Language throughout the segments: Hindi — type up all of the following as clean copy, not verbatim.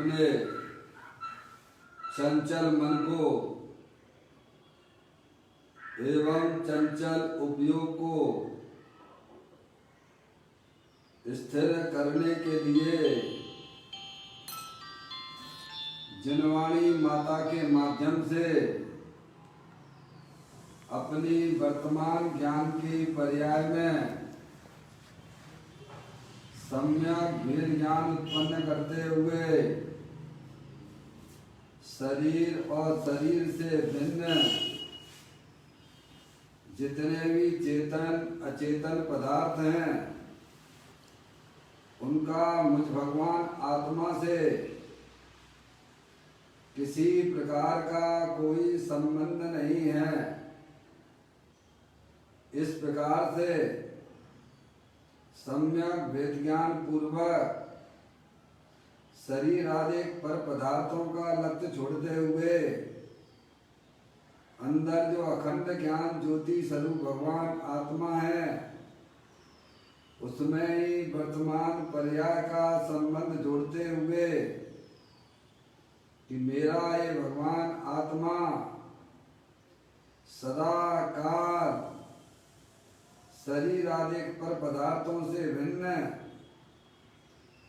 अपने चंचल मन को एवं चंचल उपयोग को स्थिर करने के लिए जिनवाणी माता के माध्यम से अपनी वर्तमान ज्ञान के पर्याय में सम्यक भेद ज्ञान उत्पन्न करते हुए शरीर और शरीर से भिन्न जितने भी चेतन अचेतन पदार्थ हैं उनका मुझ भगवान आत्मा से किसी प्रकार का कोई संबंध नहीं है। इस प्रकार से सम्यक वेद ज्ञान पूर्वक शरीर आदि पर पदार्थों का लक्ष्य छोड़ते हुए अंदर जो अखंड ज्ञान ज्योति स्वरूप भगवान आत्मा है उसमें ही वर्तमान पर्याय का संबंध जोड़ते हुए कि मेरा ये भगवान आत्मा सदा काल शरीर आदि पर पदार्थों से भिन्न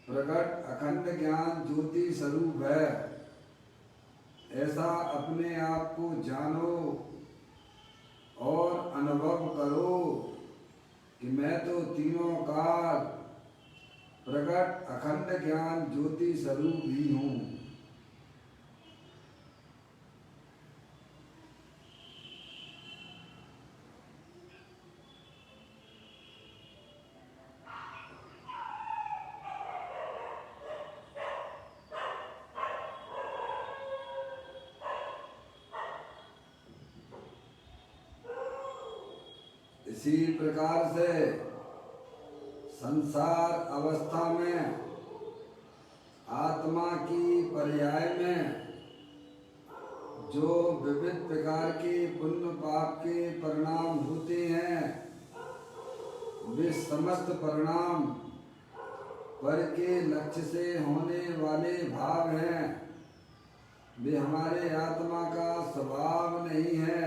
प्रकट अखंड ज्ञान ज्योति स्वरूप है। ऐसा अपने आप को जानो और अनुभव करो कि मैं तो तीनों काल प्रकट अखंड ज्ञान ज्योति स्वरूप ही हूँ। इसी प्रकार से संसार अवस्था में आत्मा की पर्याय में जो विविध प्रकार के पुण्य पाप के परिणाम होते हैं वे समस्त परिणाम पर के लक्ष्य से होने वाले भाव हैं। वे हमारे आत्मा का स्वभाव नहीं है।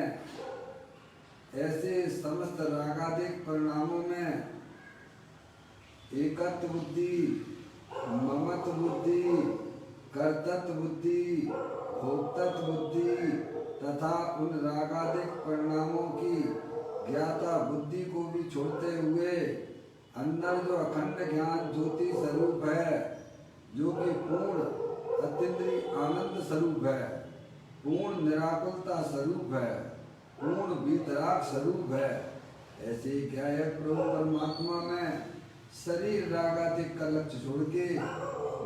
ऐसे समस्त रागादिक परिणामों में एकत्व बुद्धि, ममत्व बुद्धि, कर्तृत्व बुद्धि, भोक्तृत्व बुद्धि तथा उन रागादिक परिणामों की ज्ञाता बुद्धि को भी छोड़ते हुए अंदर जो अखंड ज्ञान ज्योति स्वरूप है जो कि पूर्ण अतीन्द्रिय आनंद स्वरूप है, पूर्ण निराकुलता स्वरूप है, पूर्ण वितराग स्वरूप है। ऐसे क्या है प्रभु परमात्मा में शरीर रागादिक का लक्ष्य छोड़ के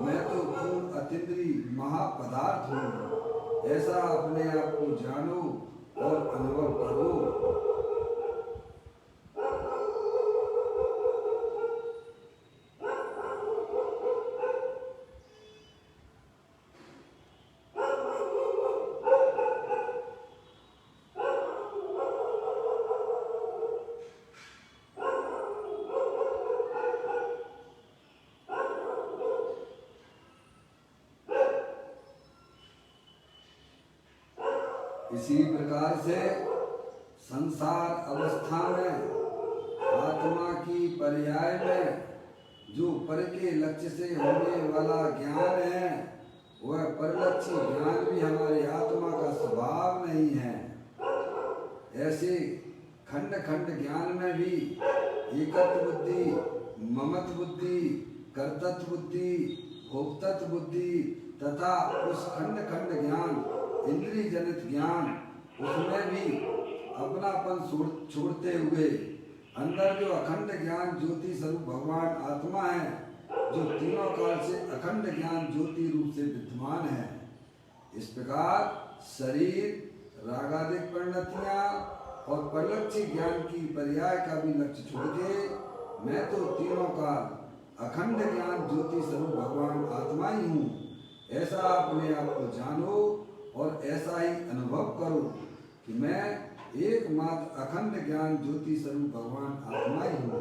मैं तो पूर्ण अतीन्द्रिय महापदार्थ हूँ। ऐसा अपने आप को जानो और अनुभव करो। इसी प्रकार से संसार अवस्था में आत्मा की पर्याय में जो पर के लक्ष्य से होने वाला ज्ञान है वह परलक्ष्य ज्ञान भी हमारे आत्मा का स्वभाव नहीं है। ऐसे खंड खंड ज्ञान में भी एकत्व बुद्धि, ममत्व बुद्धि, कर्तृत्व बुद्धि, भोक्तृत्व बुद्धि तथा उस खंड खंड ज्ञान इंद्रिय जनित ज्ञान उसमें भी अपनापन छोड़ते हुए अंदर जो अखंड ज्ञान ज्योति स्वरूप भगवान आत्मा है जो तीनों काल से अखंड ज्ञान ज्योति रूप से विद्यमान है। इस प्रकार शरीर रागादिक परिणतियां और परलक्ष्य ज्ञान की पर्याय का भी लक्ष्य छोड़ के मैं तो तीनों काल अखंड ज्ञान ज्योति स्वरूप भगवान आत्मा ही हूँ। ऐसा अपने आप को जानो और ऐसा ही अनुभव करो कि मैं एकमात्र अखंड ज्ञान ज्योति स्वरूप भगवान आत्मा ही हूँ।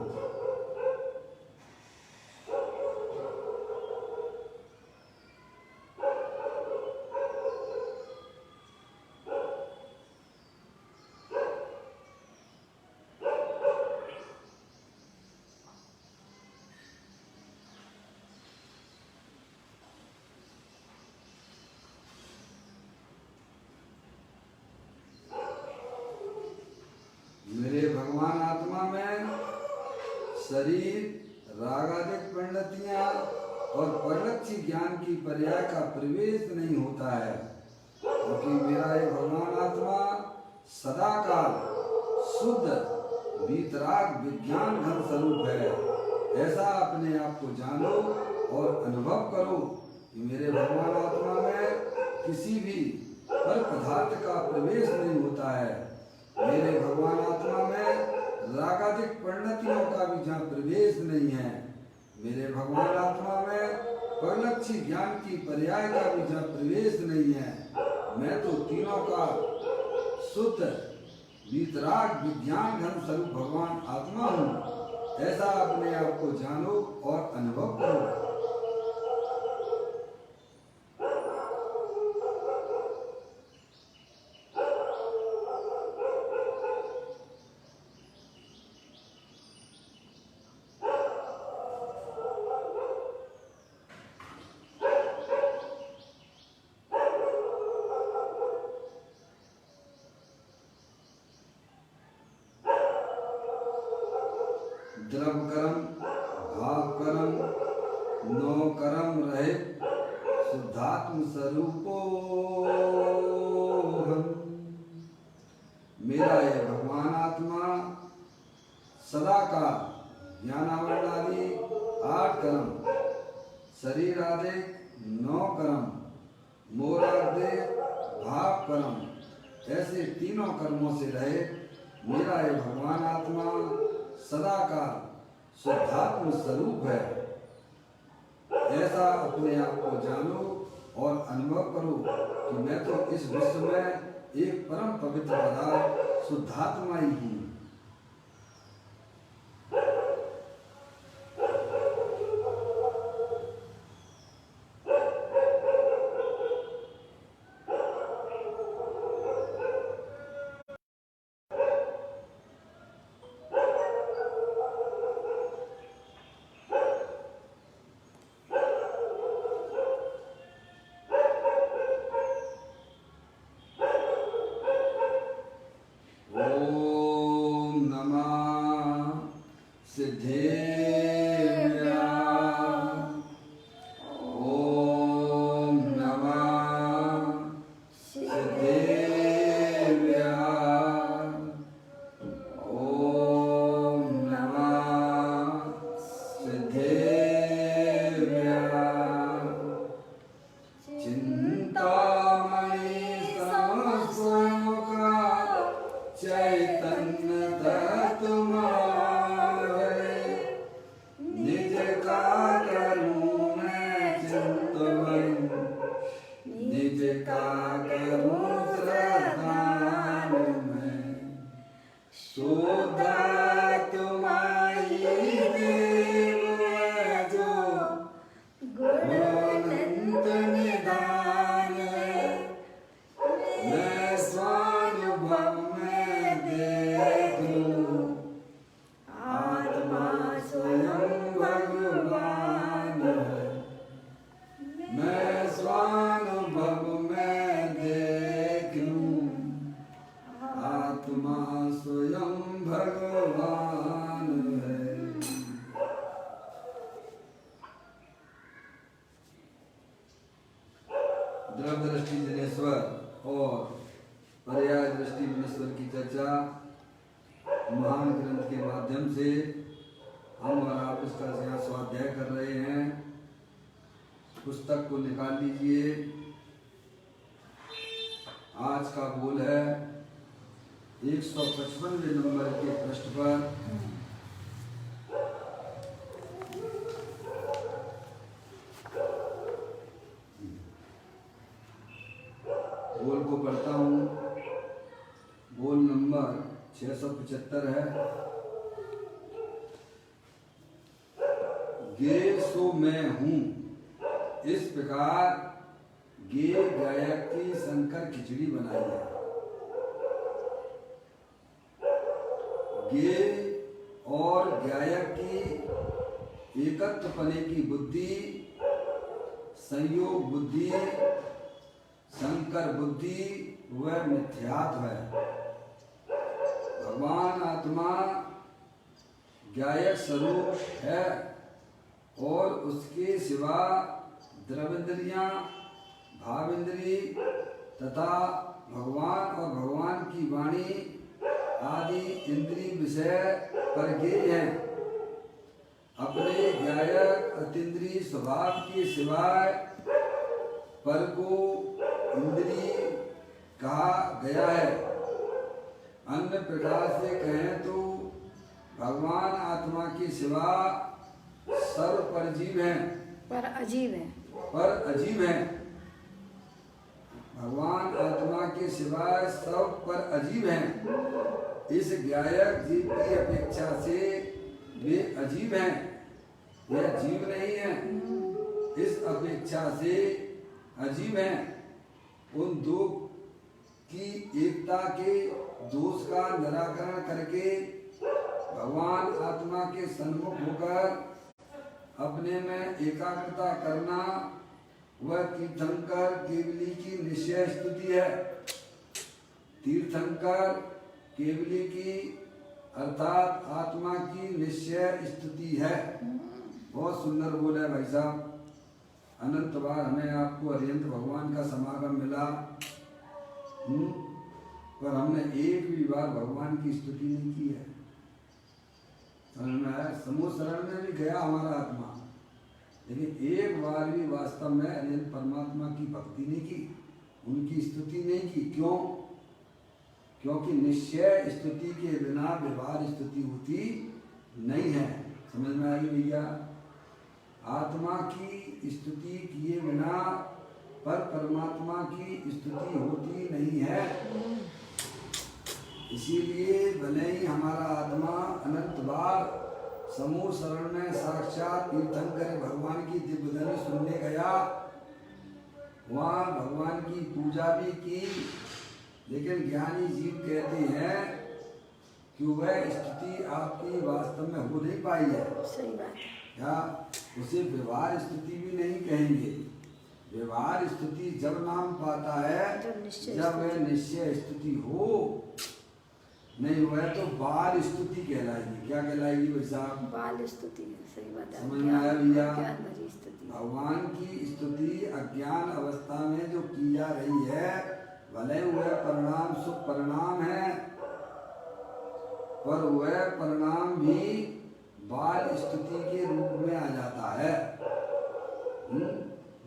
शरीर रागादिक परिणतियां और परलक्षी ज्ञान की पर्याय का प्रवेश नहीं होता है, क्योंकि मेरा ये भगवान आत्मा सदाकाल शुद्ध वीतराग विज्ञान घन स्वरूप है। ऐसा अपने आप को जानो और अनुभव करो कि मेरे भगवान आत्मा में किसी भी पर पदार्थ का प्रवेश नहीं होता है। मेरे भगवान आत्मा में रागादिक परिणतियों का भी जहाँ प्रवेश नहीं है। मेरे भगवान आत्मा में परलक्षी ज्ञान की पर्याय का भी जहाँ प्रवेश नहीं है। मैं तो तीनों का शुद्ध वीतराग विज्ञान घन स्वरूप भगवान आत्मा हूँ। ऐसा अपने आप को जानो और अनुभव करो। द्रव कर्म भाव कर्म नौ कर्म रहित शुद्धात्म स्वरूपो मेरा ये भगवान आत्मा सदाकाल ज्ञानावरण आदि 8 कर्म, शरीर आदि 9 कर्म, मोर आदि भाव कर्म, ऐसे तीनों कर्मों से रहे मेरा ये भगवान आत्मा सदाकाल शुद्धात्म स्वरूप है। ऐसा अपने आप को जानो और अनुभव करो कि मैं तो इस विश्व में एक परम पवित्र पदार्थ शुद्धात्मा ही हूँ। द्रव दृष्टि जनेश्वर और पर्याय दृष्टि जनेश्वर की चर्चा महान ग्रंथ के माध्यम से हम और आप इसका यहाँ स्वाध्याय कर रहे हैं। पुस्तक को निकाल लीजिए। आज का बोल है 155वें नंबर के पृष्ठ पर। बोल को पढ़ता हूँ। बोल नंबर 675 है। गे सो मैं हूँ, इस प्रकार गे गायक की शंकर खिचड़ी बनाई है। गे और गायक की एकत्र पने की बुद्धि, संयोग बुद्धि, शंकर बुद्धि वह मिथ्यात्व है। भगवान आत्मा गायक स्वरूप है और उसके सिवा द्रविंद्रियां, भाविंद्री तथा भगवान और भगवान की वाणी आदि इंद्रिय विषय परगेय हैं। अपने गायक अतीन्द्रिय स्वभाव के सिवाय पर को इंद्रिय कहा गया है। अन्य प्रकार से कहें तो भगवान आत्मा के सिवा सर्व परजीव हैं, पर अजीब है, पर अजीब हैं। भगवान आत्मा के सिवाय सब पर अजीब हैं। इस गायक जीव की अपेक्षा से वे अजीब हैं, यह जीव नहीं है। इस अपेक्षा से अजीब हैं। उन दो की एकता के दोष का निराकरण करके भगवान आत्मा के सन्मुख होकर अपने में एकाग्रता करना वह तीर्थंकर केवली की निश्चय स्तुति है। तीर्थंकर केवली की अर्थात आत्मा की निश्चय स्तुति है। बहुत सुंदर बोला है भाई साहब। अनंत बार हमें आपको अरिहंत भगवान का समागम मिला, पर हमने एक भी बार भगवान की स्तुति नहीं की है। समझ में आया? समूह शरण में भी गया हमारा आत्मा, लेकिन एक बार भी वास्तव में अरिहंत परमात्मा की भक्ति नहीं की, उनकी स्तुति नहीं की। क्यों? क्योंकि निश्चय स्तुति के बिना व्यवहार स्तुति होती नहीं है। समझ में आई भैया? आत्मा की स्तुति किए बिना पर परमात्मा की स्तुति होती नहीं है। इसीलिए भले ही हमारा आत्मा अनंत बार समूह शरण में साक्षात तीर्थंकर भगवान की दिव्यधनी सुनने गया, वहाँ भगवान की पूजा भी की, लेकिन ज्ञानी जीव कहते हैं कि वह स्तुति आपकी वास्तव में हो नहीं पाई है। सही बात है। या उसे व्यवहार स्तुति भी नहीं कहेंगे। व्यवहार स्तुति जब नाम पाता है जब वह निश्चय स्तुति हो, नहीं वह तो बाल स्तुति कहलाएगी। क्या कहलाएगी भाई साहब? बाल स्तुति। सही बात है। समझ में आया भैया? स्तुति। भगवान की स्तुति अज्ञान अवस्था में जो की जा रही है, भले वह परिणाम शुभ परिणाम है, पर वह परिणाम भी बाल स्तुति के रूप में आ जाता है।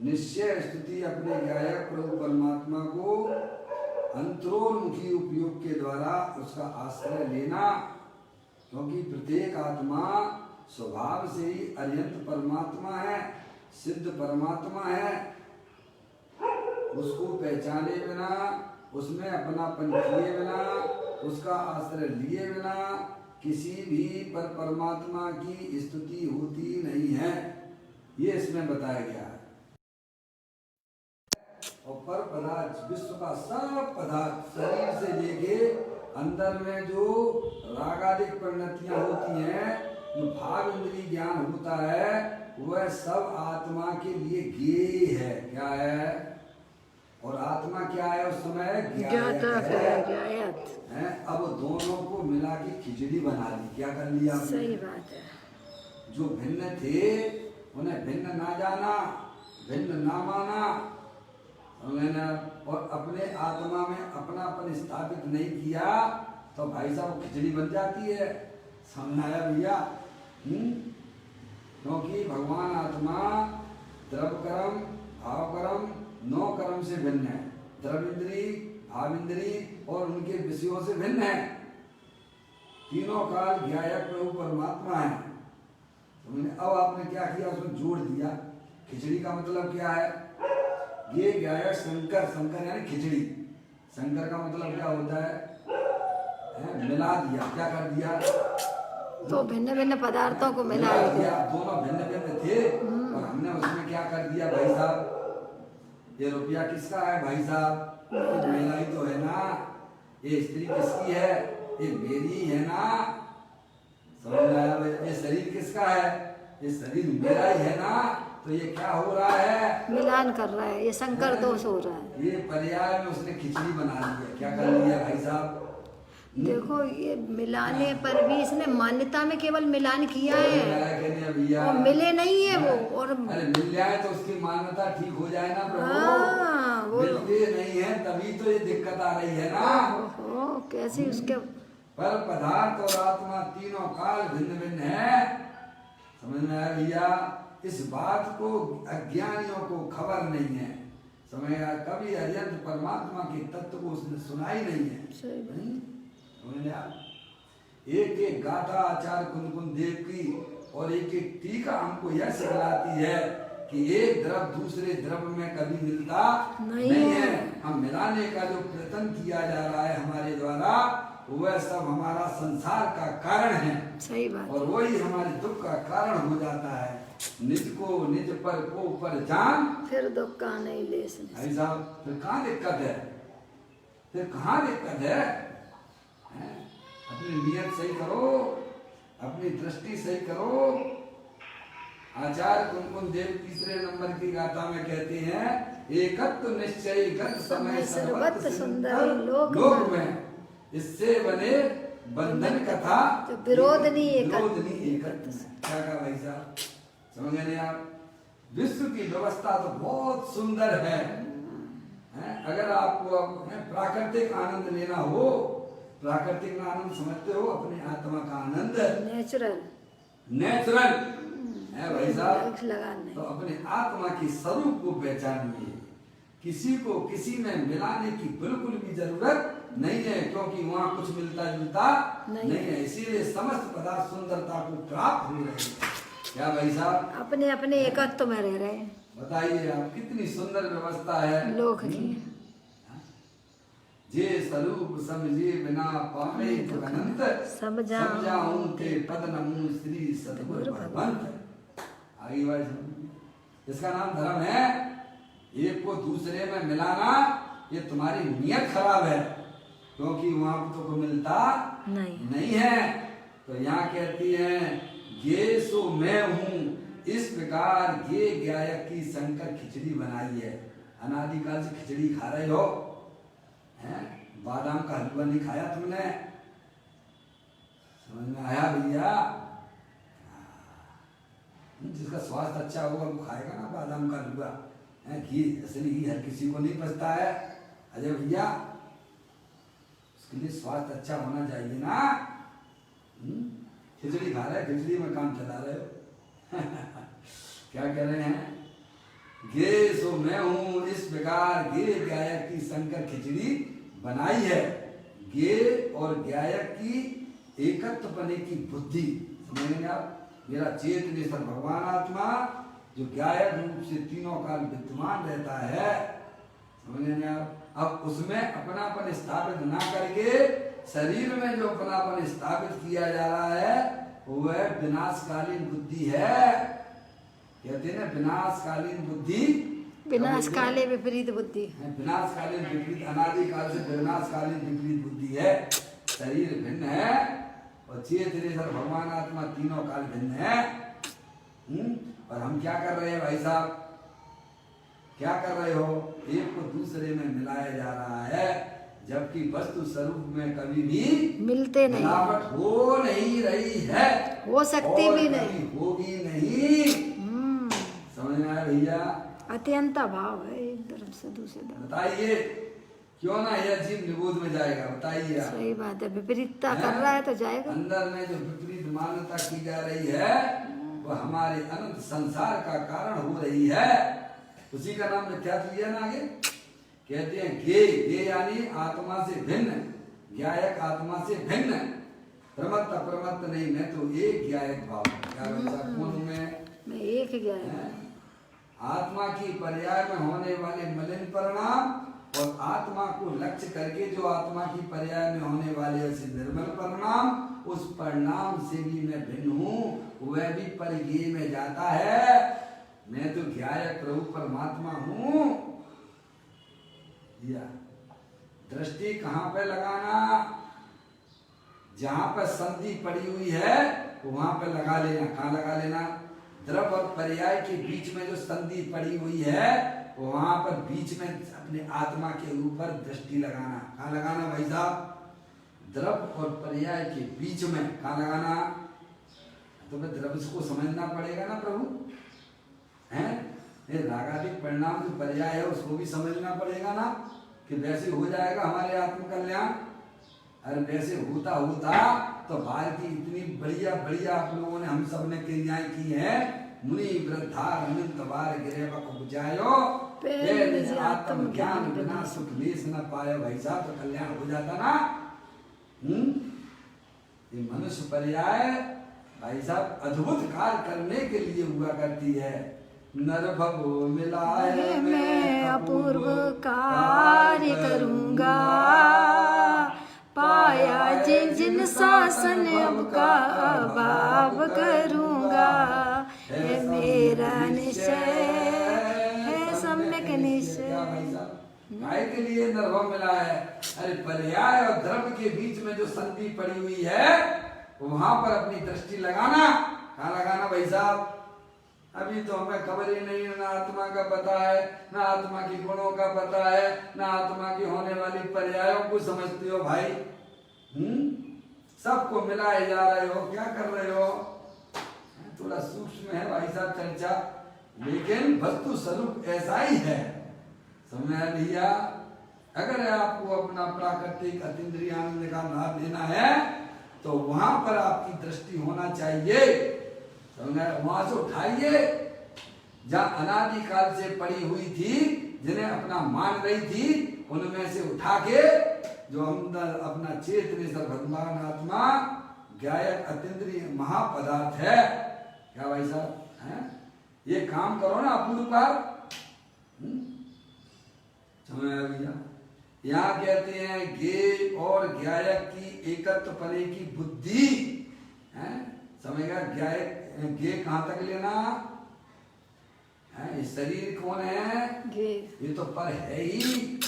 निश्चय स्तुति अपने गायक प्रभु परमात्मा को अंतरोन्मुखी उपयोग के द्वारा उसका आश्रय लेना, क्योंकि प्रत्येक आत्मा स्वभाव से ही अरिहंत परमात्मा है, सिद्ध परमात्मा है। उसको पहचाने बिना, उसमें अपनापन किए बिना, उसका आश्रय लिए बिना किसी भी पर परमात्मा की स्तुति होती नहीं है। ये इसमें बताया गया है। और पर पदार्थ, विश्व का सब पदार्थ, शरीर से लेके अंदर में जो रागादिक परिणतियां होती हैं, जो भाव इंद्रिय ज्ञान होता है, वह सब आत्मा के लिए ज्ञेय है। क्या है? और आत्मा क्या है? उस समय ज्ञात है। अब दोनों को मिला के खिचड़ी बना ली। क्या कर लिया? सही बात है। जो भिन्न थे उन्हें भिन्न ना जाना, भिन्न ना माना, और अपने आत्मा में अपनापन स्थापित नहीं किया, तो भाई साहब खिचड़ी बन जाती है। समझ आया भैया? क्योंकि भगवान आत्मा द्रव कर्म, भाव कर्म, 9 कर्म से भिन्न है। द्रविंद्री, भाविंद्री और उनके विषयों से भिन्न है। तीनों काल ज्ञायक प्रभु परमात्मा है। अब आपने क्या किया? उसमें जोड़ दिया। खिचड़ी का मतलब क्या है? ये गायक शंकर, शंकर यानी खिचड़ी। शंकर का मतलब क्या होता है? मिला दिया। क्या कर दिया? तो भिन्न भिन्न पदार्थों को मिला दिया। दोनों भिन्न भिन्न थे और हमने उसमें क्या कर दिया भाई साहब? ये रुपया किसका है भाई साहब? मेरा ही तो है ना। ये स्त्री किसकी है? ये मेरी है ना। समझ में आया? ये शरीर किसका है? ये शरीर मेरा ही है ना। तो ये क्या हो रहा है? मिलान कर रहा है। ये शंकर दोष हो रहा है। ये पर्याय में उसने खिचड़ी बना ली है। क्या कर लिया भाई साहब? देखो ये मिलाने पर भी इसने मान्यता में केवल मिलान किया है भैया और मिले नहीं है वो। और अरे मिल जाए तो उसकी मान्यता ठीक हो जाए ना प्रभु। हाँ वो मिलते नहीं है तभी तो ये दिक्कत आ रही है ना। ओहो कैसे उसके पर पदार्थ और आत्मा तीनों काल भिन्न भिन्न है। समझ में आया भैया? इस बात को अज्ञानियों को खबर नहीं है। समझ आया? कभी अरिहंत परमात्मा के तत्व को उसने सुना ही नहीं है। सही बात। समझ में आया? एक एक गाथा आचार्य कुंद देव की और एक एक टीका हमको यह सिखलाती है कि एक द्रव दूसरे द्रव में कभी मिलता नहीं है। हम मिलाने का जो प्रयत्न किया जा रहा है हमारे द्वारा वह सब हमारा संसार का कारण है। सही बात। और वही हमारे दुख का कारण हो जाता है। निज को निज पर को पर जान फिर दुख का नहीं ले ऐसा फिर कहाँ दिक्कत है? फिर कहाँ दिक्कत है? अपनी नियत सही करो, अपनी दृष्टि सही करो। आचार्य कुंकुम देव तीसरे नंबर की गाथा में कहते हैं एकत्व निश्चय गत समय सर्वत्र सुंदर लोक में इससे बने बंधन कथा विरोध नहीं एकत्व। क्या कहा भाई साहब? समझ गए आप? विश्व की व्यवस्था तो बहुत सुंदर है। अगर आपको प्राकृतिक आनंद लेना हो, प्राकृतिक आनंद समझते हो अपने आत्मा का आनंद, नेचुरल है भाई साहब। तो अपने आत्मा की स्वरूप को पहचानिए। किसी को किसी में मिलाने की बिल्कुल भी जरूरत नहीं है, क्योंकि वहाँ कुछ मिलता जुलता नहीं है। इसीलिए समस्त पदार्थ सुंदरता को प्राप्त हो रहे हैं। क्या भाई साहब? अपने अपने एकत्व में रह रहे हैं। बताइए आप कितनी सुंदर व्यवस्था है लोक की। जे स्वरूप समझे बिना पावे तो अनंत समझाऊं ते पद नमो श्री सतगुरु भगवंत। आगे बात, इसका नाम धर्म है। एक को दूसरे में मिलाना ये तुम्हारी नियत खराब है, क्योंकि वहां तो मिलता नहीं है। तो यहाँ कहती है ये सो मैं हूँ, इस प्रकार ये गायक की शंकर खिचड़ी बनाई है। अनादिकाल से खिचड़ी खा रहे हो, हैं? बादाम का हलवा नहीं खाया तुमने? समझ में आया भैया? जिसका स्वास्थ्य अच्छा होगा वो खाएगा ना बादाम का हलवा। घी असली घी हर किसी को नहीं पचता है अजय भैया। उसके लिए स्वास्थ्य अच्छा होना चाहिए ना। खिचड़ी खा रहे, खिचड़ी में काम चला रहे हो। क्या कह रहे हैं? गे सो मैं हूं, इस प्रकार गे गायक की शंकर खिचड़ी बनाई है। गे और गायक की एकत्व बने की बुद्धि समझेंगे आप। मेरा चेतनेश्वर भगवान आत्मा जो गायक रूप से तीनों काल विद्यमान रहता है, समझेंगे आप। अब उसमें अपनापन स्थापित ना करके शरीर में जो अपनापन स्थापित किया जा रहा है वह विनाशकालीन बुद्धि है। कहते हैं ना विनाशकालीन बुद्धि, विनाशकाले विपरीत बुद्धि, विनाशकालीन विपरीत, अनादिकाल से विनाशकालीन विपरीत बुद्धि है। शरीर भिन्न है और चेतनेश्वर भगवान आत्मा तीनों काल भिन्न है। और हम क्या कर रहे हैं भाई साहब? क्या कर रहे हो? एक को दूसरे में मिलाया जा रहा है, जबकि वस्तु स्वरूप में कभी भी मिलते नहीं, मिलावट हो नहीं रही है, हो सकती भी नहीं, होगी नहीं। समझ में आया भैया? अत्यंत भाव है एक तरफ से दूसरे तरफ। बताइए क्यों ना यह जीव निबोध में जाएगा? बताइए आप। सही बात है, विपरीतता कर रहा है तो जाएगा। अंदर में जो विपरीत मान्यता की जा रही है वह हमारे अनंत संसार का कारण हो रही है। उसी का नाम मिथ्यात्व है ना। आगे कहते हैं गे यानी आत्मा से भिन्न, गायक आत्मा से भिन्न, प्रमत्त अप्रमत्त नहीं। मैं तो एक गायक भाव मैं एक गायक। आत्मा की पर्याय में होने वाले मलिन परिणाम और आत्मा को लक्ष्य करके जो आत्मा की पर्याय में होने वाले ऐसे निर्मल परिणाम, उस परिणाम से भी मैं भिन्न हूँ। वह भी परिगे में जाता है। मैं तो गायक प्रभु परमात्मा हूँ। दृष्टि कहाँ पे लगाना? जहां पर संधि पड़ी हुई है वहां पर लगा लेना। कहाँ लगा लेना? द्रव और पर्याय के बीच में जो संधि पड़ी हुई है वहां पर बीच में अपने आत्मा के ऊपर दृष्टि लगाना। कहाँ लगाना भाई साहब? द्रव्य और पर्याय के बीच में कहाँ लगाना? तो मैं द्रव्य को समझना पड़ेगा ना प्रभु, हैं? ये रागादिक परिणाम जो पर्याय है उसको भी समझना पड़ेगा ना, कि वैसे हो जाएगा हमारे आत्म कल्याण। अरे वैसे होता होता तो बाहर की इतनी बढ़िया बढ़िया आप लोगों ने, हम सब ने क्रियाएं की है। मुनि वृद्धा अनंत बार गिरे बुझायो, आत्म ज्ञान बिना सुख लेस न पायो। भाई साहब तो कल्याण हो जाता ना। ये मनुष्य पर्याय भाई साहब अद्भुत कार्य करने के लिए हुआ करती है। नर भव मिलाए मैं अपूर्व कार्य करूँगा, पाया जिन जिन शासन अब का अभाव करूँगा, है मेरा निश्चय है सम्यक निश्चय। काय के लिए नरभव मिला है? अरे पर्याय और द्रव्य के बीच में जो संधि पड़ी हुई है वहां पर अपनी दृष्टि लगाना। कहाँ लगाना भाई साहब? अभी तो हमें खबर ही नहीं है, ना आत्मा का पता है, ना आत्मा की गुणों का पता है, ना आत्मा की होने वाली पर्यायों को समझते हो भाई। सबको मिलाए जा रहे हो, क्या कर रहे हो? थोड़ा सूक्ष्म है भाई साहब चर्चा, लेकिन वस्तु स्वरूप ऐसा ही है। समझ आया भैया? अगर आपको अपना प्राकृतिक अतीन्द्रिय आनंद का लाभ लेना है तो वहां पर आपकी दृष्टि होना चाहिए। वहां से उठाइए जहां अनादिकाल से पड़ी हुई थी, जिन्हें अपना मान रही थी, उनमें से उठा के जो अंदर अपना चेतनेश्वर भगवान आत्मा गायक अतीन्द्रिय महापदार्थ है। क्या भाई साहब हैं? ये काम करो ना अपूर्व पार। समझ आया भैया? यहाँ कहते हैं गे और गायक की एकत्व पने की बुद्धि है। समझेगा? गायक गे कहाँ तक लेना है? शरीर कौन है? ये तो पर है ही।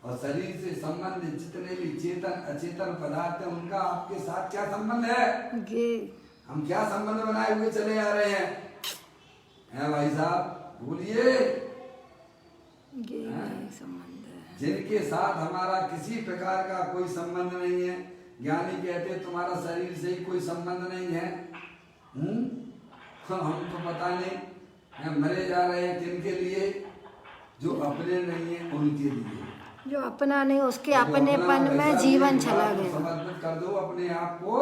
और शरीर से संबंधित जितने भी चेतन अचेतन पदार्थ हैं उनका आपके साथ क्या संबंध है? हम क्या संबंध बनाए हुए चले आ रहे हैं भाई साहब? बोलिए। जिनके साथ हमारा किसी प्रकार का कोई संबंध नहीं है। ज्ञानी कहते तुम्हारा शरीर से ही कोई संबंध नहीं है। हमको पता नहीं, मरे जा रहे हैं किनके लिए? जो अपने नहीं है उनके लिए। जो अपना नहीं उसके अपनेपन में जीवन चला गया। समर्पित कर दो अपने आप को,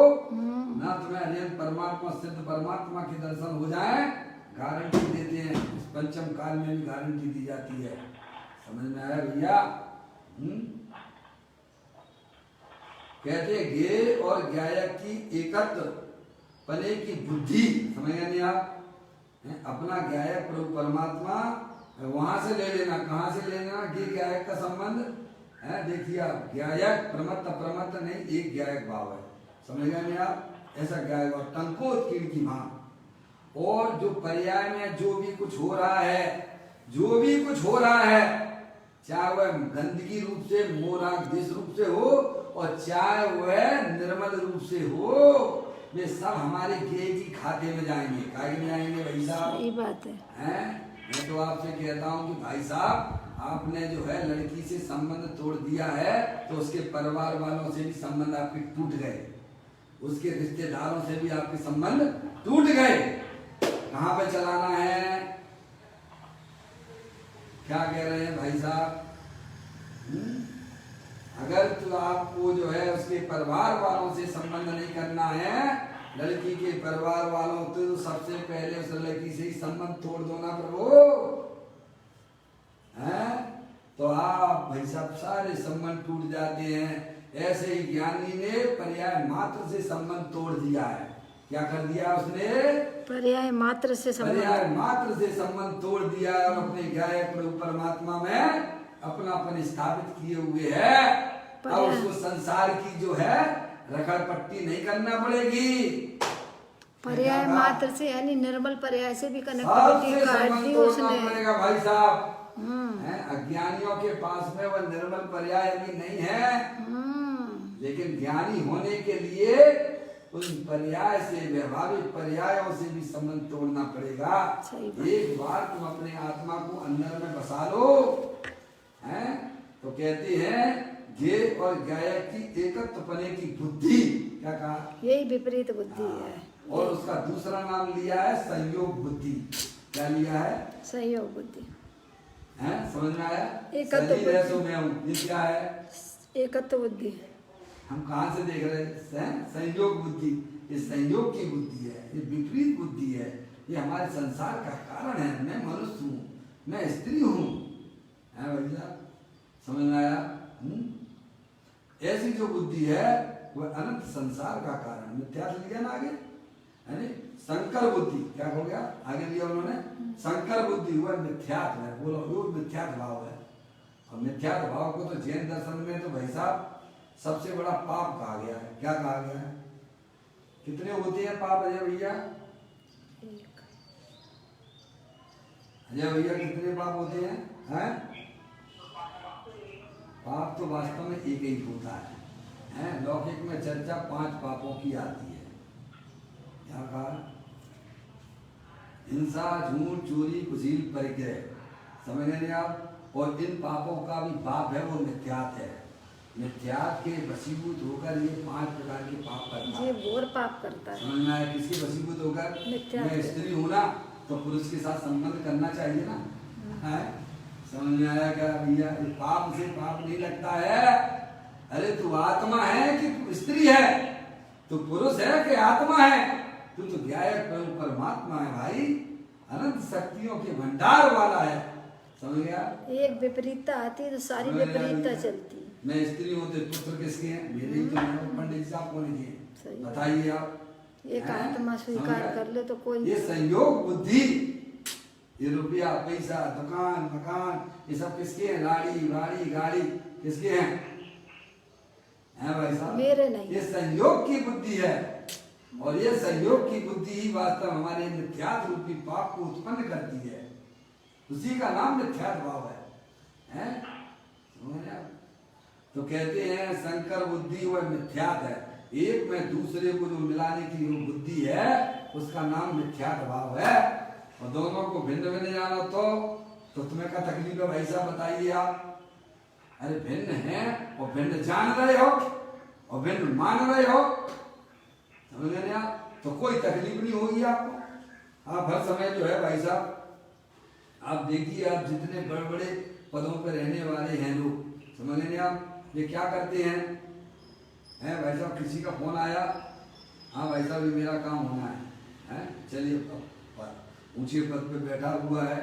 ना तुम्हें अनंत परमात्मा सिद्ध परमात्मा के दर्शन हो जाए। गारंटी देते हैं, इस पंचम काल में भी गारंटी दी जाती है। समझ में आया भैया? कहते गे और गायक की एकत्व पने की बुद्धि। समझ गए नहीं आप? अपना गायक प्रभु परमात्मा वहां से ले लेना। कहां से ले लेना? गे गायक का संबंध है। देखिए आप, गायक प्रमत्त प्रमत्त नहीं, एक गायक भाव है। समझ गए नहीं आप? ऐसा गायक और टंकोत कीड़ की भाव। और जो पर्याय में जो भी कुछ हो रहा है, जो भी कुछ हो रहा है, चाहे वह गंदगी रूप से मोराग देश रूप से हो और चाहे वह निर्मल रूप से हो, वे सब हमारे गे की खाते में जाएंगे। काहे में जाएंगे भाई साहब? सही बात है। मैं तो आपसे कहता हूँ कि भाई साहब आपने जो है लड़की से संबंध तोड़ दिया है तो उसके परिवार वालों से भी संबंध आपके टूट गए, उसके रिश्तेदारों से भी आपके संबंध टूट गए। कहाँ पे चलाना है? क्या कह रहे हैं भाई साहब? अगर तो आपको जो है उसके परिवार वालों से संबंध नहीं करना है, लड़की के परिवार वालों तो सबसे पहले उस लड़की से ही संबंध तोड़ दो ना प्रभु, हैं? तो आप भाई साहब सारे संबंध टूट जाते हैं। ऐसे ही ज्ञानी ने पर्याय मात्र से संबंध तोड़ दिया है। क्या कर दिया उसने? पर्याय मात्र से संबंध तोड़ दिया और अपने गायक प्रभु परमात्मा में अपनापन स्थापित किए हुए है। अब उसको संसार की जो है रखड़ पट्टी नहीं करना पड़ेगी। पर्याय मात्र से यानी निर्मल पर्याय से भी कनेक्टिविटी काट दी उसने। पड़ेगा भाई साहब। अज्ञानियों के पास में वह निर्मल पर्याय अभी नहीं है, लेकिन ज्ञानी होने के लिए उन पर्याय से, व्यवहारिक पर्यायों से भी संबंध तोड़ना पड़ेगा। एक बार तुम अपने आत्मा को अंदर में बसा लो, हैं? तो कहते हैं ज्ञ और ज्ञेय की एकत्व पने की बुद्धि, क्या कहा? यही विपरीत बुद्धि है। और उसका दूसरा नाम लिया है संयोग बुद्धि। क्या लिया है? संयोग बुद्धि हैं? समझ में आया? एकत्व शरीर है बुद्धि। सो मैं हूँ, ये क्या है? एकत्व बुद्धि। हम कहाँ से देख रहे हैं? संयोग बुद्धि। ये संयोग की बुद्धि है, ये विपरीत बुद्धि है, ये हमारे संसार का कारण है। मैं मनुष्य हूँ, मैं स्त्री हूँ, है भैया? समझ में आया? ऐसी जो बुद्धि है वह अनंत संसार का कारण। मिथ्यात्व लिया ना आगे, है नी? संकर बुद्धि क्या हो गया? आगे लिया उन्होंने संकर बुद्धि, हुआ मिथ्यात्व है। बोलो वो मिथ्यात्व भाव है। और मिथ्यात्व भाव को तो जैन दर्शन में तो भाई साहब सबसे बड़ा पाप कहा गया है। क्या कहा गया है? कितने होते हैं पाप अजय भैया? अजय भैया कितने पाप होते हैं? पाप तो वास्तव में एक ही होता है। लौकिक में चर्चा 5 पापों की आती है। क्या कहा? हिंसा, झूठ, चोरी, कुशील, परिग्रह। समझ रहे हैं आप? और इन पापों का भी पाप है वो मिथ्यात्व है। मिथ्यात्व के वशीभूत होकर ये 5 प्रकार के पाप करता है। ये घोर पाप करता है। समझ में आया? किसके वशीभूत होकर? मैं स्त्री हूँ ना, तो पुरुष के साथ संबंध करना चाहिए ना, है? समझ में आया क्या भैया? पाप से पाप नहीं लगता है। अरे तू आत्मा है कि तू स्त्री है? तू पुरुष है कि आत्मा है? तू तो ज्ञेय परमात्मा है भाई, अनंत शक्तियों के भंडार वाला है। समझ गया? एक विपरीतता आती है तो सारी विपरीतता चलती है। मैं स्त्री हूँ तो पुत्र किसके हैं? मेरे ही तो हैं। पंडित साहब कौन किए? बताइए आप। एक आत्मा स्वीकार कर ले तो कोई। ये संयोग बुद्धि, ये रुपया, पैसा, दुकान, मकान, ये सब किसके हैं? लाड़ी, वाड़ी, गाड़ी किसके हैं? हैं भाई साहब? मेरे नहीं। ये संयोग की बुद्धि है। और ये संयोग की बुद्धि ही वास्तव हमारे मिथ्यात्व रूपी पाप को उत्पन्न करती है। उसी का नाम मिथ्यात्व भाव है? तो कहते हैं संकर बुद्धि वह मिथ्यात्व है। एक में दूसरे को जो मिलाने की जो बुद्धि है उसका नाम मिथ्यात्व भाव है। और दोनों को भिन्न भिन्न जानो तो तुम्हें क्या तकलीफ है भाई साहब? बताइए आप। अरे भिन्न है और भिन्न जान रहे हो और भिन्न मान रहे हो, समझ रहे आप? तो कोई तकलीफ नहीं होगी आपको। आप हर समय जो है भाई साहब, आप देखिए, आप जितने बड़े बड़े पदों पर रहने वाले हैं लोग, समझ रहे आप? ये क्या करते हैं? भाई साहब किसी का फोन आया, हाँ भाई साहब ये मेरा काम होना है, चलिए ऊंचे पद पे बैठा हुआ है,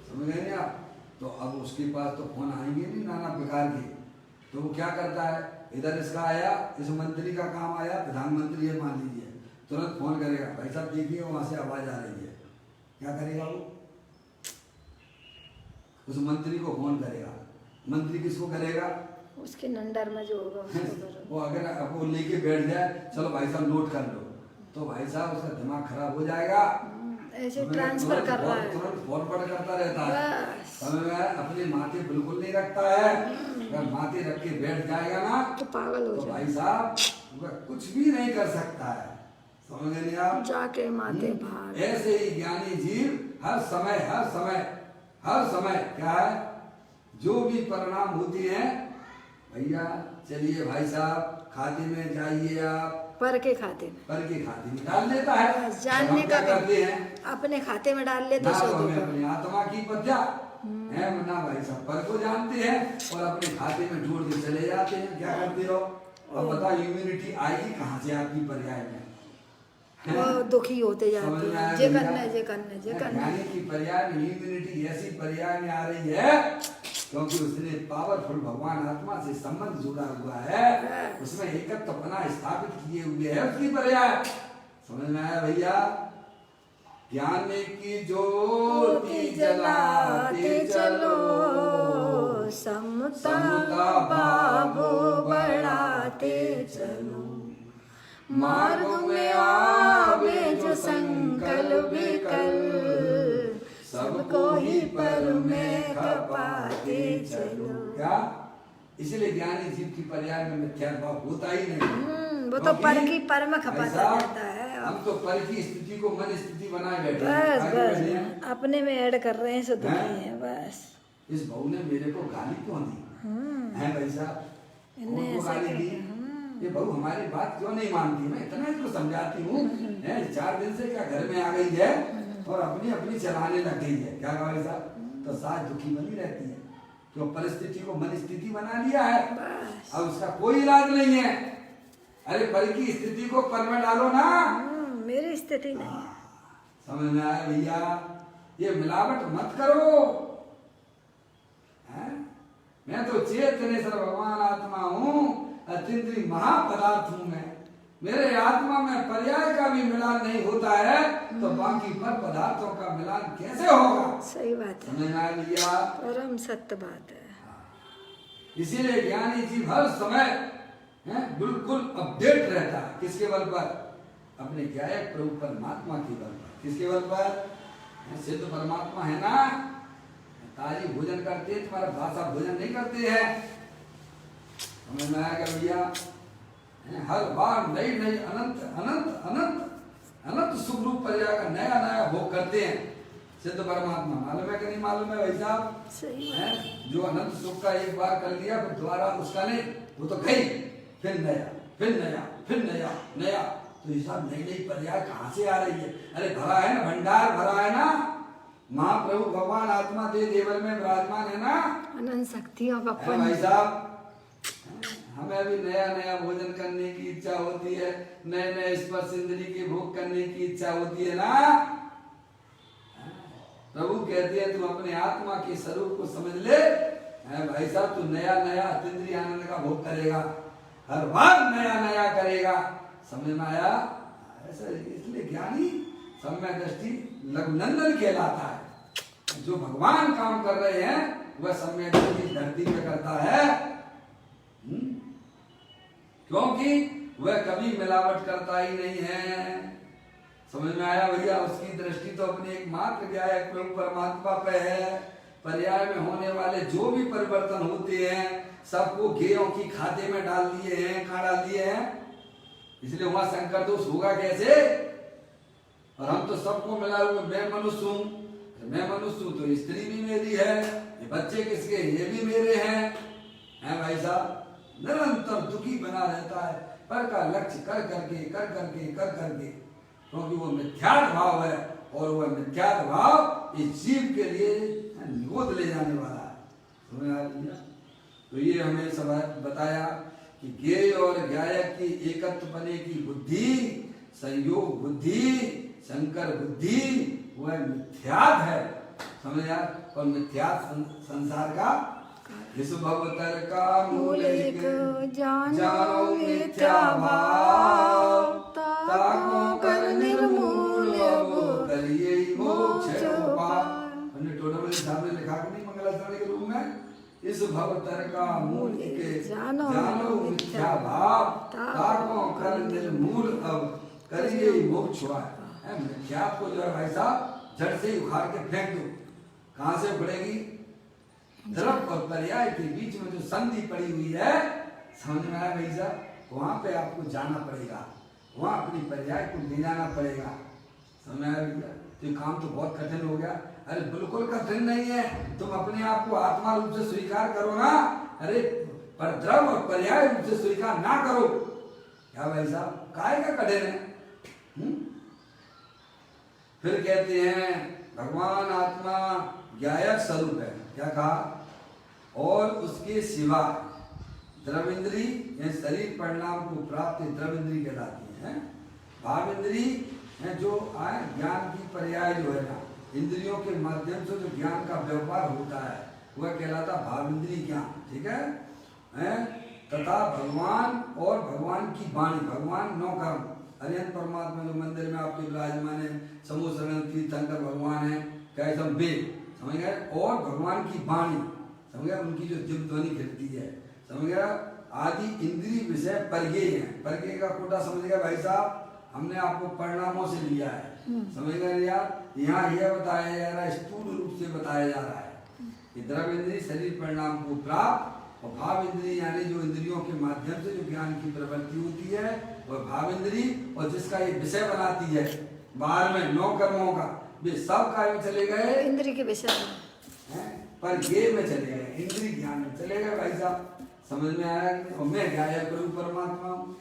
समझ गए आप? तो अब उसके पास तो फोन आएंगे नहीं नाना प्रकार के। तो वो क्या करता है? इधर इसका आया, इस मंत्री का काम आया, प्रधानमंत्री है मान लीजिए, तुरंत फोन करेगा, भाई साहब देखिए वहां से आवाज आ रही है। क्या करेगा वो? उस मंत्री को फोन करेगा। मंत्री किसको करेगा? उसके नंबर में जो होगा उसको वो अगर आपको लेके बैठ जाए, चलो भाई साहब नोट कर लो, तो भाई साहब उसका दिमाग खराब हो जाएगा। ऐसे ट्रांसफर कर रहा है, तुरंत फॉरवर्ड करता रहता है। समझ में आया? अपने माथे बिल्कुल नहीं रखता है। अगर माथे रख के बैठ जाएगा ना तो पागल हो तो जाएगा भाई साहब वह कुछ भी नहीं कर सकता है। समझ गए आप? जाके माथे भाग। ऐसे ही ज्ञानी जीव हर समय क्या है, जो भी परिणाम होते हैं, भैया चलिए भाई साहब खाते में जाइए, आप पर के खाते में डाल देता है। जानने का करते हैं अपने खाते में डाल ले तो हमें अपनी आत्मा की पद्या है ना भाई साहब, पर को जानते हैं और अपने खाते में जोड़ के चले जाते हैं। क्या करते हो? अब बता इम्यूनिटी आएगी कहाँ से आपकी पर्याय में? वो दुखी होते जाते हैं, जे करने यानी कि पर्याय में इम्यूनिटी ऐसी पर्याय में आ रही है क्योंकि उसने पावरफुल भगवान आत्मा से संबंध जुड़ा हुआ है, उसमें एकत्वपना स्थापित किए हुए है उसकी पर्याय। समझ में आया भैया? ज्ञान की ज्योति जलाते चलो, समता भाव बढ़ाते चलो, मार्ग में आवे जो संकल विकल, सबको ही पर में खपाते चलो। क्या? इसलिए ज्ञानी जीव की पर्याय में मिथ्या भाव होता ही नहीं। वो तो पर की पर में खपाता जाता है। हम तो पर की स्थिति को मन स्थिति बनाए बैठे बस अपने में ऐड कर रहे हैं, सो दुखी हैं बस। इस बहू ने मेरे को गाली क्यों दी है भाई साहब? इन्हें उनको ऐसा गाली दी, कहते ये बहू हमारी बात क्यों नहीं मानती, मैं इतना इसको समझाती हूँ, 4 दिन से क्या घर में आ गई है और अपनी अपनी चलाने लग गई है, क्या भाई साहब। तो सास दुखी बनी रहती है, क्यों, परिस्थिति को मन स्थिति बना लिया है, अब उसका कोई इलाज नहीं है। अरे पर की स्थिति को पर में डालो ना, मेरी स्थिति नहीं। समझ में आया भैया, ये मिलावट मत करो, है? मैं तो चेतनेश्वर भगवान आत्मा हूँ, अतीन्द्रिय महापदार्थ हूँ मैं, मेरे आत्मा में पर्याय का भी मिलान नहीं होता है तो बाकी पर पदार्थों का मिलान कैसे होगा। सही बात है, समझ में आया भैया, परम सत्य बात है। इसीलिए ज्ञानी जीव हर समय बिल्कुल अपडेट रहता है, किसके बल पर, अपने गायक प्रभु परमात्मा के बल पर। किसके बल पर, सिद्ध परमात्मा है ना, ताजी भोजन करते हैं, तुम्हारा भाषा भोजन नहीं करते हैं। समझ में आएगा भैया, हर बार नई नई अनंत अनंत अनंत अनंत सुख रूप पर्याय का नया नया भोग करते हैं सिद्ध परमात्मा। मालूम है कि नहीं मालूम है भाई साहब, सही है जो अनंत सुख का एक बार कर लिया फिर दोबारा उसका नहीं, वो तो गई, फिर नया फिर नया फिर नया नया, तो ये सब नई नई पर्याय कहाँ से आ रही है। अरे भरा है ना, भंडार भरा है ना, महाप्रभु भगवान आत्मा दे देवल में विराजमान है ना, अनंत शक्तियों का है भाई साहब। हमें अभी नया नया भोजन करने की इच्छा होती है, नए नए स्पर्श इंद्री के भोग करने की इच्छा होती है ना। प्रभु कहते हैं तुम अपने आत्मा के स्वरूप को समझ ले, भाई साहब तू नया नया अतीन्द्रिय आनंद का भोग करेगा, हर बार नया नया करेगा। समझ में आया, ऐसा इसलिए ज्ञानी सम्यक दृष्टि लघुनंदन कहलाता है। जो भगवान काम कर रहे हैं वह सम्यक दृष्टि धरती पे करता है, क्योंकि वह कभी मिलावट करता ही नहीं है। समझ में आया भैया, उसकी दृष्टि तो अपनी एकमात्र गायक प्रभु परमात्मा पे है। पर्याय में होने वाले जो भी परिवर्तन होते हैं सबको गेयों की खाते में डाल दिए हैं, कहाँ डाल दिए हैं, इसलिए वहां संकर दोष होगा कैसे। और हम तो सबको मिला हुए, मैं मनुष्य हूँ, मैं मनुष्य हूँ तो स्त्री भी मेरी है, ये बच्चे किसके, ये भी मेरे हैं भाई साहब। निरंतर दुखी बना रहता है, पर का लक्ष्य कर करके कर करके, क्योंकि वो मिथ्यात्व भाव है और वह मिथ्यात्व भाव इस जीव के लिए निरोध ले जाने वाला है। तो ये हमें सब बताया कि गेय और गायक की एकत्व बने की बुद्धि, संयोग बुद्धि, शंकर बुद्धि वह मिथ्यात्व है, समझ यार। और मिथ्यात्व संसार का इस भवतर का मूल जानो मिथ्या भाव, ताको कर निर्मूल करिए मोक्ष उपाय। हमने टोटल सामने लिखा कि नहीं मंगलाचरण के रूप में, इस भवतर का मूल के जानो मिथ्या भाव, ताको कर निर्मूल अब करिए मोक्ष उपाय। मिथ्यात्व को जो है भाई साहब जड़ से ही उखाड़ के फेंक दो। कहाँ से पड़ेगी, द्रव और पर्याय के बीच में जो संधि पड़ी हुई है, समझ में आया भाई साहब, वहां पे आपको जाना पड़ेगा, वहां अपनी पर्याय को ले जाना पड़ेगा। समझ में आया भैया, तो काम तो बहुत कठिन हो गया। अरे बिल्कुल कठिन नहीं है, तुम अपने आप को आत्मा रूप से स्वीकार करो ना। अरे पर द्रव और पर्याय रूप से स्वीकार ना करो, क्या भाई साहब काय का कठिन है। फिर कहते हैं भगवान आत्मा गायक स्वरूप है, क्या कहा, और उसके सिवा द्रविंद्री या शरीर परिणाम को प्राप्त द्रविंद्री कहलाती है। भाविंद्री है जो ज्ञान की पर्याय जो है ना, इंद्रियों के माध्यम से जो ज्ञान का व्यवहार होता है वह कहलाता भाविंद्री ज्ञान, ठीक है। तथा भगवान और भगवान की वाणी, भगवान नौ कर्म, अरिहंत परमात्मा जो मंदिर में आपके विराजमान है, समूह शरण तीर्थंकर भगवान है, कैसम वेद, समझ गए, और भगवान की वाणी, समझ गया, उनकी जो दिव्य ध्वनि गिरती है, समझ गया, आदि इंद्रिय विषय परगेय है। परगेय का कोटा समझ गया भाई साहब, हमने आपको परिणामों से लिया है, समझ गए यार। यहाँ यह बताया जा रहा है, स्थूल रूप से बताया जा रहा है कि द्रव्य इंद्रिय शरीर परिणाम को प्राप्त, और भाव इंद्रिय यानी जो इंद्रियों के माध्यम से जो ज्ञान की प्रवृत्ति होती है वह भाव इंद्रिय, और जिसका ये विषय बनाती है बाहर में 9 कर्मों का, वे सब काय में चले गए, इंद्रिय के विषय पर ये में चले गए, इंद्रिय ज्ञान में चले गए भाई साहब। समझ में आया कि नहीं? और मैं गायक प्रभु परमात्मा हूँ,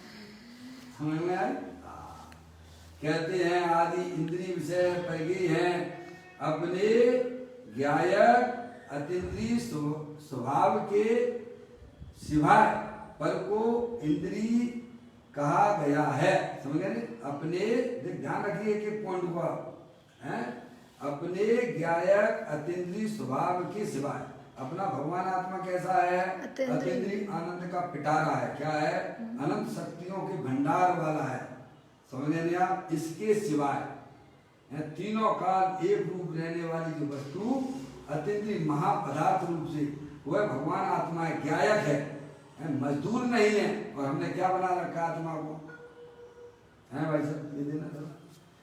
समझ में आया? कहते हैं आदि इंद्रिय विषय परिगी है अपने गायक अतीन्द्रिय स्वभाव के सिवाय पर को इंद्रिय कहा गया है। समझ गए? अपने ध्यान रखिए कि पॉइंट को हैं, अपने गायक अतीन्द्रिय स्वभाव के सिवाय। अपना भगवान आत्मा कैसा है? अतीन्द्रिय आनंद का पिटारा है। क्या है? अनंत शक्तियों के भंडार वाला है। समझ गए आप? इसके सिवाय तीनों काल एक रूप रहने वाली जो वस्तु अतीन्द्रिय महापदार्थ रूप से वह भगवान आत्मा है, गायक है, मजदूर नहीं है। और हमने क्या बना रखा है आत्मा को? है भाई साहब, ये देना थोड़ा।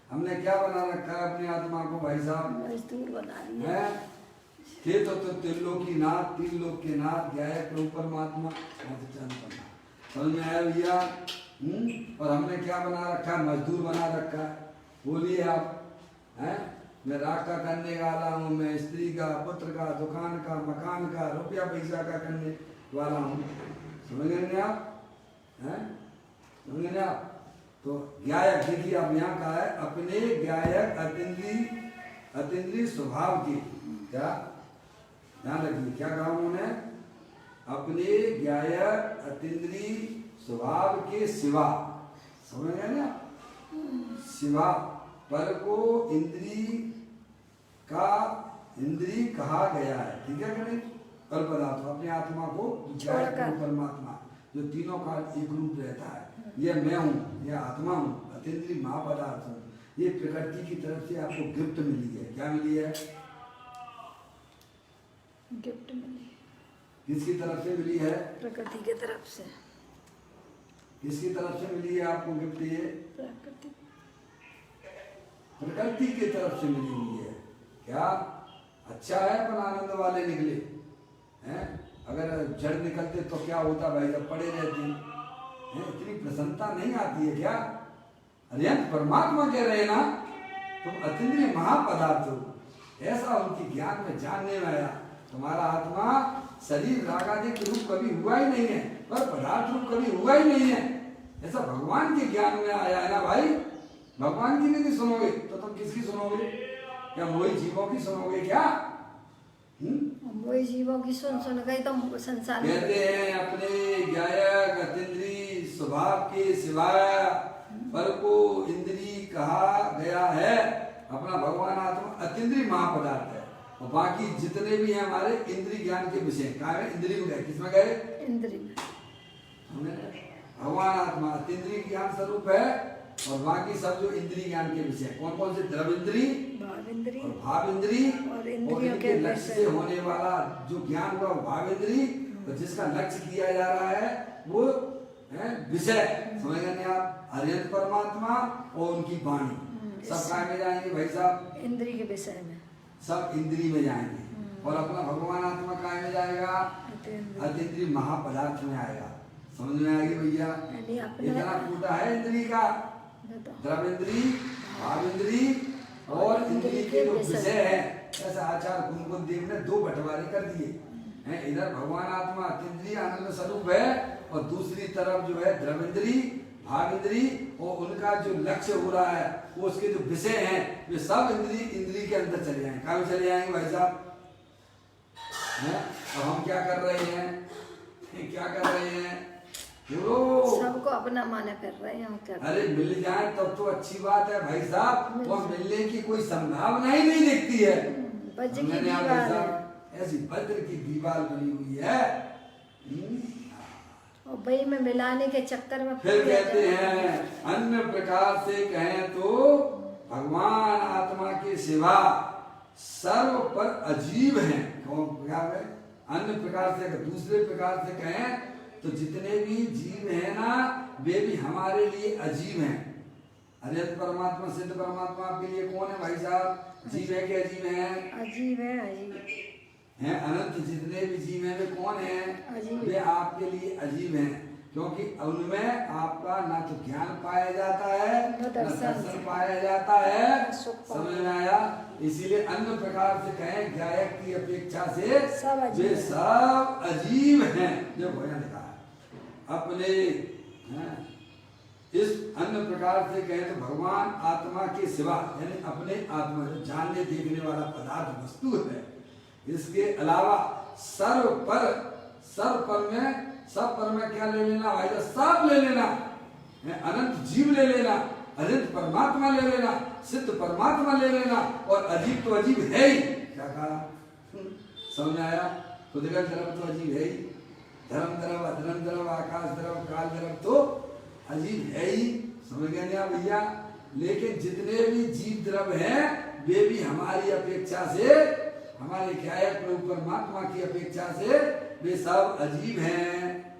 हमने क्या बना रखा है अपनी आत्मा को भाई साहब? मजदूर बना दिया है। थे तो त्रिलोकी नाथ, तीन लोक के नाथ, गायक प्रभु परमात्मा। समझ में आया भैया? और हमने क्या बना रखा है? मजदूर बना रखा है। बोलिए आप, हैं? मैं राग का करने वाला हूँ, मैं स्त्री का, पुत्र का, दुकान का, मकान का, रुपया पैसा का करने वाला हूँ। समझ गए आप? हैं? समझ गए आप? तो गायक देखिए आप यहाँ का है अपने गायक अतीन्द्रिय स्वभाव की। क्या ध्यान रखिए, क्या कहा उन्होंने? अपने गायक अतीन्द्रिय स्वभाव के सिवा। समझ गए ना? सिवा पर को इंद्रिय कहा गया है। ठीक है कि नहीं? पर पदार्थ अपने आत्मा को परमात्मा जो तीनों का एक रूप रहता है, ये मैं हूँ, ये आत्मा हूँ, अतीन्द्रिय महापदार्थ हूँ। ये प्रकृति की तरफ से आपको गिफ्ट मिली है। क्या मिली है? गिफ्ट मिली। किसकी तरफ से मिली है? प्रकृति की तरफ से। किसकी तरफ से मिली है आपको गिफ्ट? ये प्रकृति की तरफ से मिली हुई है। क्या अच्छा है? अपन आनंद वाले निकले हैं। अगर जड़ निकलते तो क्या होता भाई? जब पड़े रहते हैं, इतनी प्रसन्नता नहीं आती है क्या? अरे परमात्मा कह रहे हैं ना, तुम अतीन्द्रिय महापदार्थ हो। ऐसा उनकी ज्ञान में जानने में आया। तुम्हारा आत्मा शरीर रागादिक रूप कभी हुआ ही नहीं है, पर पदार्थ रूप कभी हुआ ही नहीं है। ऐसा भगवान के ज्ञान में आया है ना भाई। भगवान की नहीं सुनोगे तो तुम किसकी सुनोगे? क्या मोही जीवों की सुनोगे क्या? मोही जीवों की सुन गई तो संसार। कहते हैं अपने गायक अतीन्द्रिय स्वभाव के सिवाय पर को इंद्रिय कहा गया है। अपना भगवान आत्मा अतीन्द्रिय महापदार्थ है। और बाकी जितने भी हैं हमारे इंद्रिय ज्ञान के विषय कहाँ है? इंद्रिय में गए। किसमें गए? इंद्रिय में। भगवान आत्मा अतीन्द्रिय ज्ञान स्वरूप है। और बाकी सब जो इंद्रिय ज्ञान के विषय कौन कौन से? द्रव इंद्रिय, और भाव इंद्रिय, और इनके लक्ष्य से होने वाला जो ज्ञान हुआ भाव इंद्रिय, और जिसका लक्ष्य किया जा रहा है वो है विषय। समझ गए आप? हरियंत परमात्मा और उनकी वाणी सब काय में जाएंगे भाई साहब? इंद्रिय के विषय में। सब इंद्रिय में जाएंगे। और अपना भगवान आत्मा काय में जाएगा? अतीन्द्रिय महापदार्थ में आएगा। समझ में आएगी भैया? इतना कूटा है इंद्रिय का। द्रव इंद्रिय, भाव इंद्रिय और इंद्रिय के जो विषय है, ऐसा आचार्य कुंकुम देव ने दो बंटवारे कर दिए हैं। इधर भगवान आत्मा अतीन्द्रिय आनंद स्वरूप है, और दूसरी तरफ जो है द्रव इंद्रिय, भाव इंद्रिय, और उनका जो लक्ष्य हो रहा है वो उसके जो विषय हैं वे सब इंद्रिय के अंदर चले जाएंगे। कहाँ चले जाएंगे भाई साहब? अब हम क्या कर रहे हैं? क्या कर रहे हैं? सबको अपना माने कर रहे हैं। अरे मिल जाए तब तो अच्छी बात है भाई साहब। वो मिलने की कोई संभावना ही नहीं दिखती है। ऐसी भद्र की दीवार बनी हुई है। और भाई में मिलाने के चक्कर में फिर कहते हैं अन्य प्रकार से कहें तो भगवान आत्मा के सिवा सर्व पर अजीब हैं। अन्य प्रकार से दूसरे प्रकार से कहें तो जितने भी जीव हैं ना वे भी हमारे लिए अजीब हैं। अरे परमात्मा सिद्ध परमात्मा आपके लिए कौन है भाई साहब? जीव है कि अजीब है? अजीब है। अजीब है। अनंत जितने भी जीव हैं वे कौन हैं? वे आपके लिए अजीब हैं, क्योंकि उनमें आपका ना तो ज्ञान पाया जाता है न दर्शन पाया जाता है। समझ में आया? इसीलिए अन्य प्रकार से कहें गायक की अपेक्षा से वे सब अजीब हैं। जो भजन अपने हैं, इस अन्य प्रकार से कहें तो भगवान आत्मा के सिवा यानी अपने आत्मा जो जानने देखने वाला पदार्थ वस्तु है, इसके अलावा सर्व पर में सब पर में क्या ले लेना भाई, सब ले लेना, अनंत जीव ले लेना, अनंत परमात्मा ले लेना, सिद्ध परमात्मा ले लेना, और अजीब तो अजीब है ही। क्या कहा, समझ आया? खुद का धर्म तो अजीब है ही, धर्म धर्म अधर्म धर्म आकाश धर्म काल धर्म तो अजीब है ही। समझ गए ना भैया? लेकिन जितने भी जीव द्रव हैं वे भी हमारी अपेक्षा से, हमारे क्या है प्रभु परमात्मा की अपेक्षा से वे सब अजीब हैं।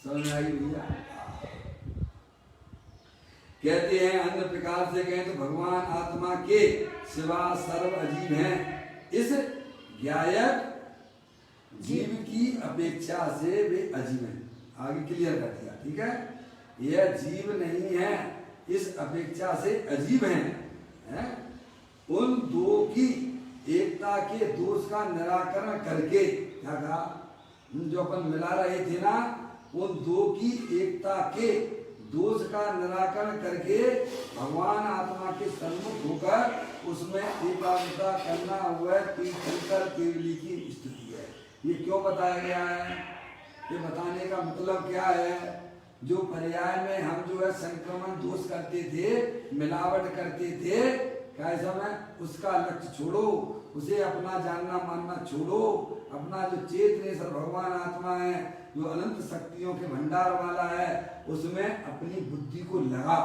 समझ आई भैया? कहते हैं अन्य प्रकार से कहें तो भगवान आत्मा के सिवा सर्व अजीब हैं, इस ज्ञायक जीव की अपेक्षा से वे अजीब हैं। आगे क्लियर कर दिया, ठीक है? यह जीव नहीं है, इस अपेक्षा से अजीब हैं, उन दो की एकता के दोष का निराकरण करके, क्या कहा, जो अपन मिला रहे थे ना, उन दो की एकता के दोष का निराकरण करके भगवान आत्मा के सन्मुख होकर उसमें एकाग्रता करना हुआ तीर्थंकर केवली की स्तुति है। ये क्यों बताया गया है? ये बताने का मतलब क्या है? जो पर्याय में हम जो है संक्रमण दोष करते थे, मिलावट करते थे, कैसा में उसका लक्ष्य छोड़ो, उसे अपना जानना मानना छोड़ो, अपना जो चेतनेश्वर भगवान आत्मा है, जो अनंत शक्तियों के भंडार वाला है, उसमें अपनी बुद्धि को लगा।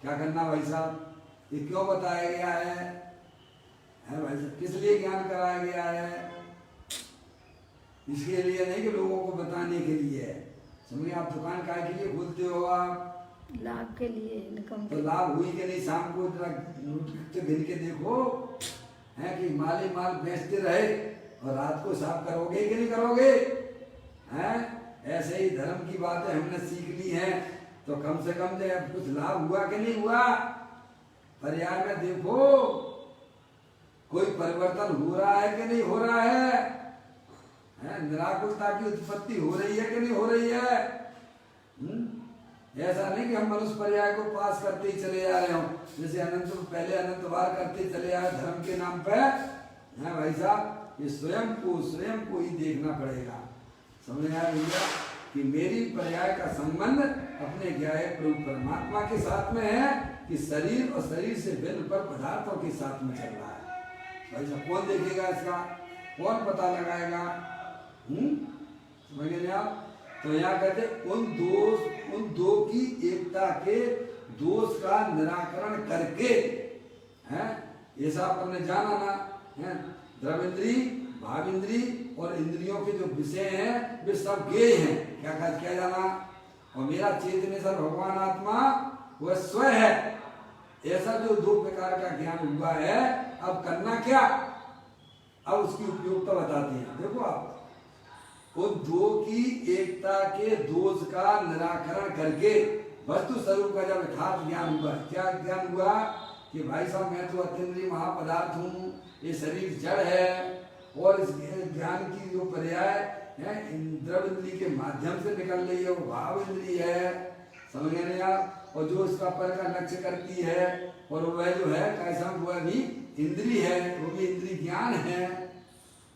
क्या करना भाई साहब? ये क्यों बताया गया है भाई साहब? किस लिए ज्ञान कराया गया है? इसके लिए नहीं कि लोगों को बताने के लिए है। समझिए, आप दुकान काय के लिए खोलते हो? आप लाभ के लिए, इनकम तो लाभ हुई कि नहीं? शाम को जरा तो गिन के देखो है कि माली माल बेचते रहे और रात को साफ करोगे कि नहीं करोगे? हैं? ऐसे ही धर्म की बातें हमने सीख ली हैं, तो कम से कम जो कुछ लाभ हुआ कि नहीं हुआ? पर्याय में देखो कोई परिवर्तन हो रहा है कि नहीं हो रहा है? निराकुलता की उत्पत्ति हो रही है कि नहीं हो रही है? ऐसा नहीं कि हम मनुष्य पर्याय को पास करते ही चले जा रहे हो, जैसे अनंत पहले अनंतवार करते चले आए धर्म के नाम पे। है भाई साहब, ये स्वयं को ही देखना पड़ेगा। समझ आया भैया कि मेरी पर्याय का संबंध अपने ज्ञायक प्रभु परमात्मा के साथ में है कि शरीर और शरीर से भिन्न पर पदार्थों के साथ में चल रहा है। भाई साहब, कौन देखेगा इसका? कौन पता लगाएगा? समझ गए आप? तो यहाँ कहते उन दो की एकता के दोष का निराकरण करके, हैं, ऐसा अपन ने जाना ना, हैं, द्रविंद्री भाविंद्री और इंद्रियों के जो विषय हैं वे सब गेय हैं। क्या जाना? और मेरा चेतनेश्वर भगवान आत्मा वह स्वयं है। ऐसा जो दो प्रकार का ज्ञान हुआ है, अब करना क्या? अब उसकी उपयोगिता बताते हैं। देखो आप, उन दो की एकता के दोष का निराकरण करके वस्तु स्वरूप का जब यथार्थ ज्ञान हुआ, क्या ज्ञान हुआ कि भाई साहब मैं तो अतीन्द्रिय महापदार्थ हूँ, ये शरीर जड़ है, और इस ज्ञान की जो पर्याय है द्रव इंद्रिय के माध्यम से निकल रही है, वो भाव इंद्रिय है। समझ गए नहीं आप? और जो इसका पर का लक्ष्य करती है, और वह जो है कैसा वह भी इंद्रिय है, वो भी इंद्रिय ज्ञान है।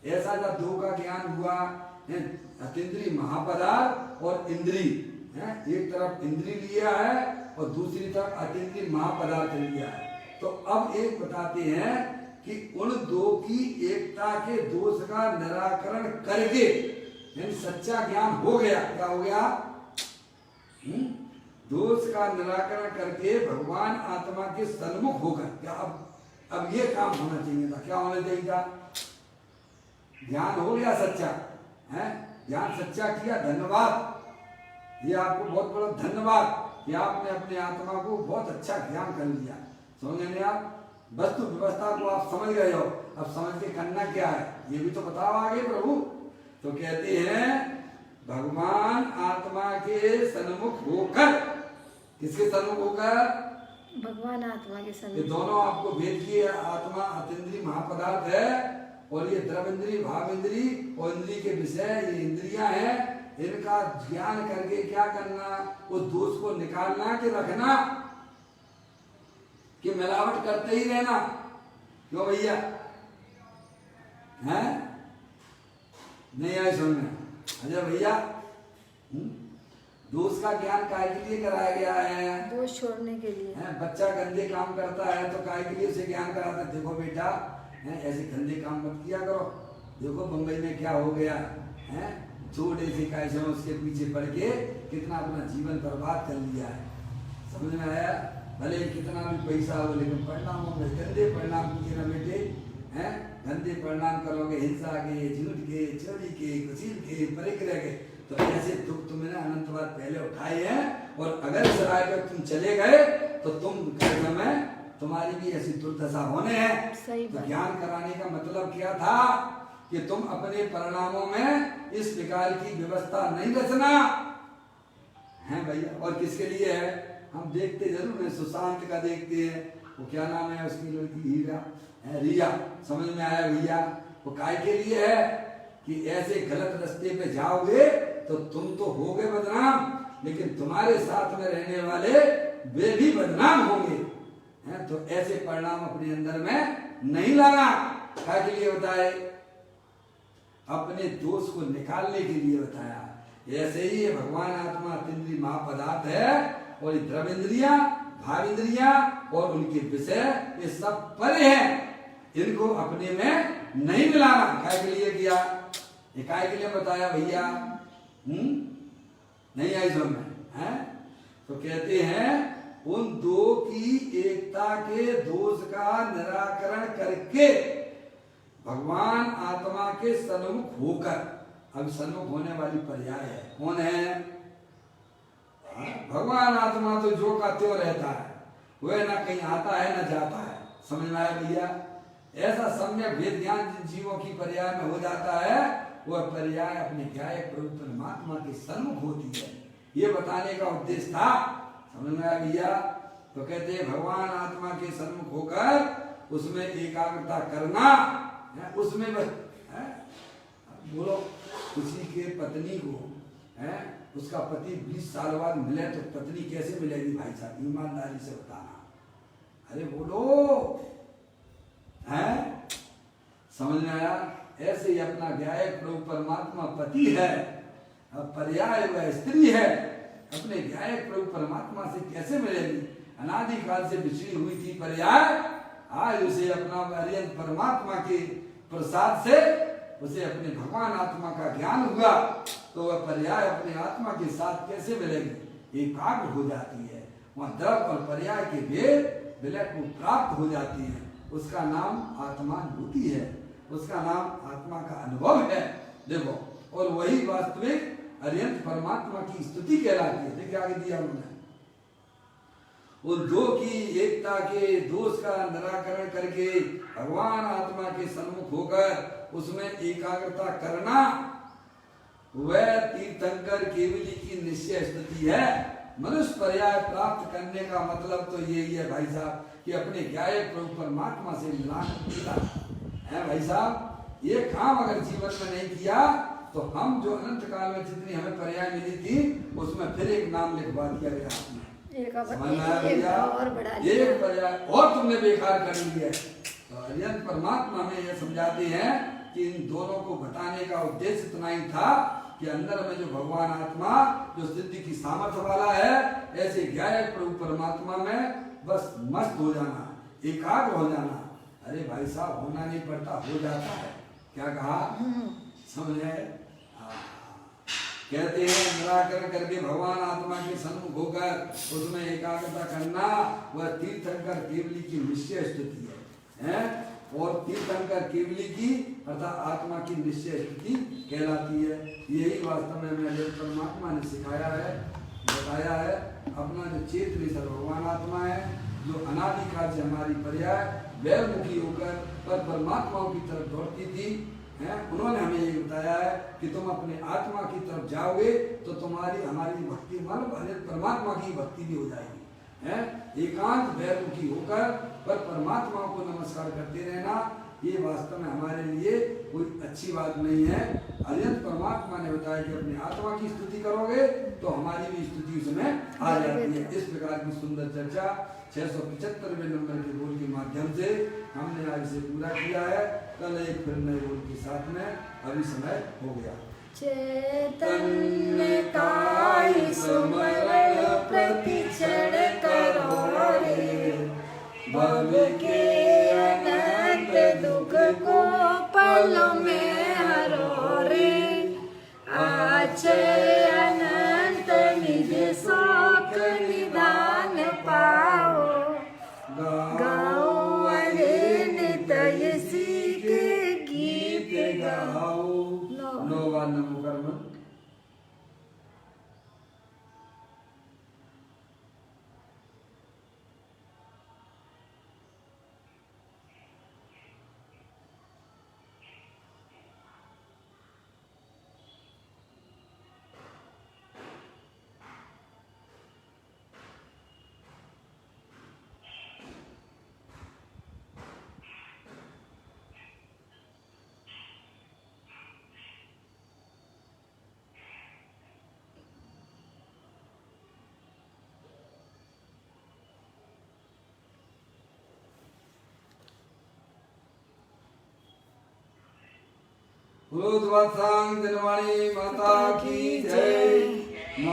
ऐसा जब दो का ज्ञान हुआ, अतीन्द्रिय महापदार्थ और इंद्रिय, एक तरफ इंद्रिय लिया है और दूसरी तरफ अतीन्द्रिय महापदार्थ लिया है। तो अब एक बताते हैं कि उन दो की एकता के दोष का निराकरण करके, यानी सच्चा ज्ञान हो गया। क्या हो गया? दोष का निराकरण करके भगवान आत्मा के सन्मुख होकर, क्या अब ये काम होना चाहिए था? क्या होना चाहिए था? ज्ञान हो गया सच्चा, है ज्ञान सच्चा किया, धन्यवाद। ये आपको बहुत बड़ा धन्यवाद कि आपने अपने आत्मा को बहुत अच्छा ज्ञान कर लिया। समझ गए आप? वस्तु व्यवस्था को आप समझ गए हो, अब समझ के करना क्या है ये भी तो बताओ आगे प्रभु। तो कहते हैं भगवान आत्मा के सन्मुख होकर, किसके सन्मुख होकर? भगवान आत्मा के सन्मुख। ये दोनों आपको भेद किए, आत्मा अतीन्द्रिय महापदार्थ है और ये द्रव इंद्रिय भाव इंद्रिय और इंद्रिय के विषय ये इंद्रियां हैं। इनका ज्ञान करके क्या करना, उस दोष को निकालना कि रखना, कि मिलावट करते ही रहना। क्यों भैया, हैं? नहीं आए समझ में? अजय भैया, दोष का ज्ञान काय के लिए कराया गया है? दोष छोड़ने के लिए। बच्चा गंदे काम करता है तो काय के लिए उसे ज्ञान कराता है, देखो बेटा ऐसे गंदे काम मत किया करो, देखो बम्बई में क्या हो गया है, छोटे से कैसे उसके पीछे पड़ के कितना अपना जीवन बर्बाद कर लिया है। समझ में आया? भले कितना भी पैसा हो लेकिन परिणामों में गंदे परिणाम किए ना बेटे, हैं? गंदे परिणाम करोगे, हिंसा के, झूठ के, चोरी के, कुसील के, परिक्रय के, तो ऐसे दुख तुमने अनंत बार पहले उठाए हैं। और अगर इस राय पर तुम चले गए तो तुम में तुम्हारी भी ऐसी दुर्दशा होने हैं। तो ज्ञान कराने का मतलब क्या था कि तुम अपने परिणामों में इस प्रकार की व्यवस्था नहीं रचना है भैया। और किसके लिए है? हम देखते जरूर है, सुशांत का देखते हैं, वो क्या नाम है उसकी लड़की, हीरा रिया। समझ में आया भैया? वो काय के लिए है कि ऐसे गलत रास्ते पे जाओगे तो तुम तो होगे बदनाम, लेकिन तुम्हारे साथ में रहने वाले वे भी बदनाम होंगे, हैं? तो ऐसे परिणाम अपने अंदर में नहीं लाना। क्या के लिए बताए? अपने दोष को निकालने के लिए बताया। ऐसे ही ये भगवान आत्मा तीन महापदार्थ है, और द्रव्येंद्रिया, भावेंद्रिया और उनके विषय ये सब परे हैं, इनको अपने में नहीं मिलाना। क्या के लिए किया? ये काय के लिए बताया भैया? नहीं आई समझ में? हैं? तो कहते हैं उन दो की एकता के दोष का निराकरण करके भगवान आत्मा के सन्मुख होकर, अब सन्मुख होने वाली पर्याय है, कौन है? भगवान आत्मा तो जो का त्यों रहता है, वह ना कहीं आता है ना जाता है। समझ में आया भैया? ऐसा सम्यक भेद ज्ञान जिन जीवों की पर्याय में हो जाता है, वह पर्याय अपने ज्ञाय प्रभु परमात्मा के सन्मुख होती है। ये बताने का उद्देश्य था। समझ में आया भैया? तो कहते हैं भगवान आत्मा के सन्मुख होकर उसमें एकाग्रता करना है, उसमें बस बोलो किसी के पत्नी को है, उसका पति 20 साल बाद मिले तो पत्नी कैसे मिलेगी भाई साहब? ईमानदारी से बताना। अरे बोलो, है? समझ में आया? ऐसे ही अपना ज्ञाय प्रभु परमात्मा पति है, अब पर्याय वह स्त्री है, अपने ज्ञाय प्रभु परमात्मा से कैसे मिलेगी? अनादि काल से बिछड़ी हुई थी पर्याय, आज उसे अपना अरियंत परमात्मा के प्रसाद से उसे अपने भगवान आत्मा का ज्ञान हुआ, तो वह पर्याय अपने आत्मा के साथ कैसे मिलेगी? एकाग्र हो जाती है, वहाँ द्रव और पर्याय के भेद विलय को प्राप्त हो जाती है। उसका नाम आत्मानुभूति है, उसका नाम आत्मा का अनुभव है। देखो, और वही वास्तविक अरियंत परमात्मा की स्तुति कहलाती है। देखिए आगे दिया उन्होंने, उन दो की एकता के दोष का निराकरण करके भगवान आत्मा के सन्मुख होकर उसमें एकाग्रता करना, वह तीर्थंकर केवली की निश्चय स्तुति है। मनुष्य पर्याय प्राप्त करने का मतलब तो यही है भाई साहब कि अपने ज्ञाय प्रभु परमात्मा से मिलान है भाई साहब। ये काम अगर जीवन में नहीं किया तो हम जो अनंत काल में जितनी हमें पर्याय मिली थी उसमें फिर एक नाम लिखवा दिया गया आपने, एक पर्याय और तुमने बेकार कर लिया है। तो अरियंत परमात्मा में यह समझाते हैं कि इन दोनों को बताने का उद्देश्य इतना ही था कि अंदर में जो भगवान आत्मा जो सिद्धि की सामर्थ्य वाला है, ऐसे ज्ञाय प्रभु परमात्मा में बस मस्त हो जाना, एकाग्र हो जाना। अरे भाई साहब, होना नहीं पड़ता, हो जाता है। क्या कहा? समझे? कहते हैं निराकरण करके भगवान आत्मा के सन्मुख होकर उसमें एकाग्रता करना, वह तीर्थंकर केवली की निश्चय स्तुति है। और तीर्थंकर केवली की अर्थात आत्मा की निश्चय स्तुति कहलाती है। यही वास्तव में हमें परमात्मा ने सिखाया है, बताया है। अपना जो चेतन ईश्वर भगवान आत्मा है, जो अनादिकाल से हमारी पर्याय वैरमुखी होकर पर परमात्माओं की तरफ दौड़ती थी, उन्होंने हमें ये बताया है कि तुम अपने आत्मा की तरफ जाओगे तो तुम्हारी हमारी भक्ति मानो परमात्मा की भक्ति भी हो जाएगी। एकांत वैरमुखी होकर पर परमात्मा को नमस्कार करते रहना, ये वास्तव में हमारे लिए कोई अच्छी बात नहीं है। अरिहंत परमात्मा ने बताया कि अपनी आत्मा की स्तुति करोगे तो हमारी भी स्तुति उसमें आ जाती है। इस प्रकार की सुंदर चर्चा 675वें नंबर के बोल के माध्यम से हमने आज से पूरा किया है। कल एक फिर नए बोल के साथ में अभी समय हो गया। चैतन्य काई सुमरण प्रतिक्षण करो रे, भव के अनंत दुख को पल में हरो रे, आचय अनंत निज शोक निदान पाओ, गाओ अरे नित यसी के गीत गाओ। नौवा नमो कर्म। बोलो द्वादशांग दिनवाणी माता की जय।